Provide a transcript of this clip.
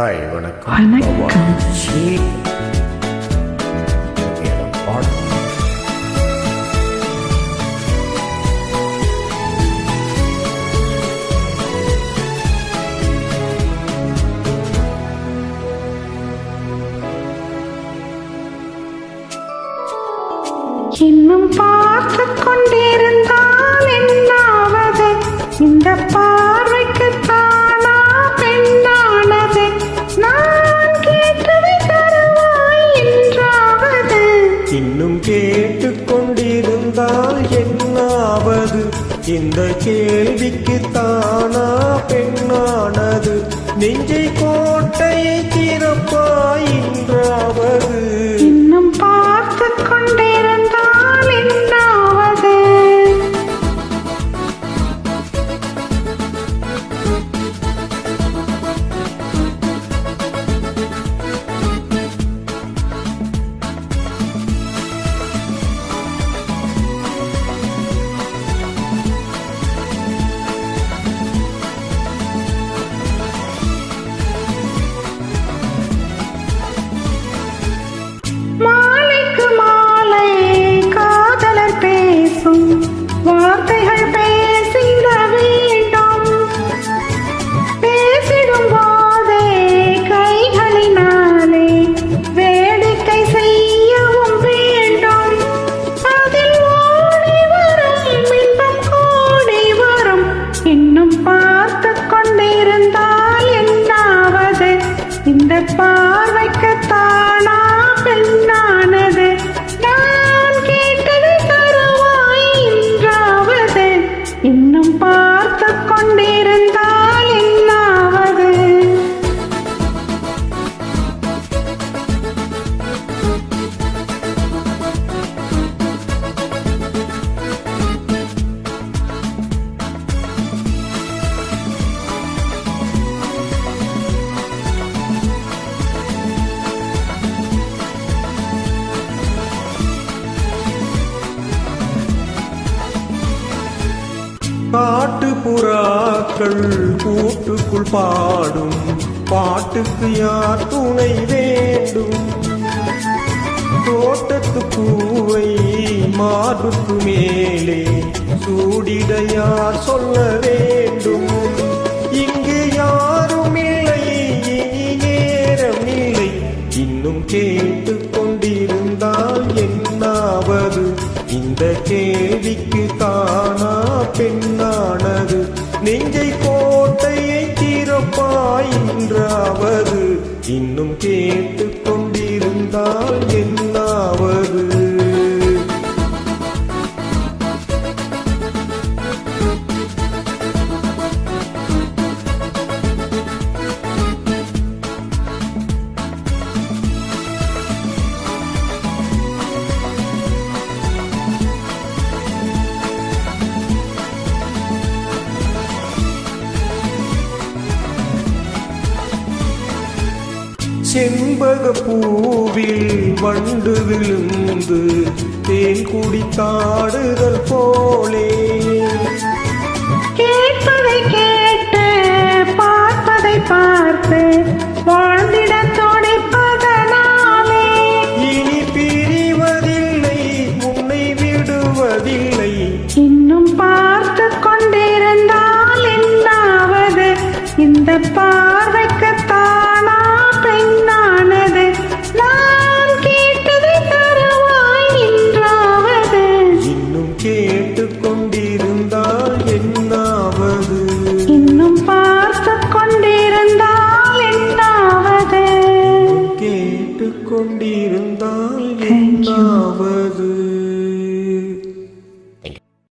Hi, வணக்கம். வணக்கம். இன்னும் பார்த்து கொண்டிருந்தால் என்னாவது? இந்த பார்வைக்கு தானா பெண்ணானது? நான் கேட்டதை தருவாய் என்றாவது? இன்னும் கேட்டு கொண்டிருந்தால் என்னாவது? இந்த கேள்விக்கு தானா பெண்ணானது? நெஞ்சை கோட்டையை திறப்பாய் என்றாவது? இன்னும் பார்த்து கொண்டிருந்தால் என்னாவது? மாலைக்கு மாலை காதலர் பேசும் வார்த்தைகள் பேசிட வேண்டும். பேசிடும் போதே கைகளினாலே வேடிக்கை செய்யவும் வேண்டும். அதில் ஓடி வரும் இன்பம் கூடி வரும். இன்னும் பார்த்து கொண்டிருந்தால் என்னாவது? இந்த பார்வைக்கு தானா பெண்ணானது? நான் கேட்டதை தருவாய் என்றாவது? இன்னும் பார்த்து கொண்டிருந்தால் என்னாவது? காட்டு புறாக்கள் கூட்டுக்குள் பாடும் பாட்டுக்கு யார் துணை வேண்டும்? தோட்டத்து பூவை மார்புக்கு மேலே சூடிட யார் சொல்ல வேண்டும்? இங்கு யாரும் இல்லை, இனி நேரம் இல்லை. இன்னும் கேட்டு கொண்டிருந்தால் என்னாவது? இந்த கேள்விக்கு தானா பெண்ணானது? நெஞ்சை கோட்டையை திறப்பாய் என்றாவது? இன்னும் கேட்டு கொண்டிருந்தால் என்னாவது? செண்பக பூவில் வண்டு விழுந்து தேன் குடித்தாடுதல் போலே கேட்பதை கேட்டு பார்ப்பதை பார்த்து வாழ்ந்திட துடிப்பதனாலே இனி பிரிவதில்லை, உன்னை விடுவதில்லை. இன்னும் பார்த்து கொண்டிருந்தால் என்னாவது? இந்த பார்வைக்கு தானா பெண்ணானது? நான் கேட்டதை தருவாய் என்றாவது? இன்னும் கேட்டு கொண்டிருந்தால் என்னாவது? இன்னும் பார்த்து கொண்டிருந்தால் என்னாவது? கேட்டு கொண்டிருந்தால் என்னாவது?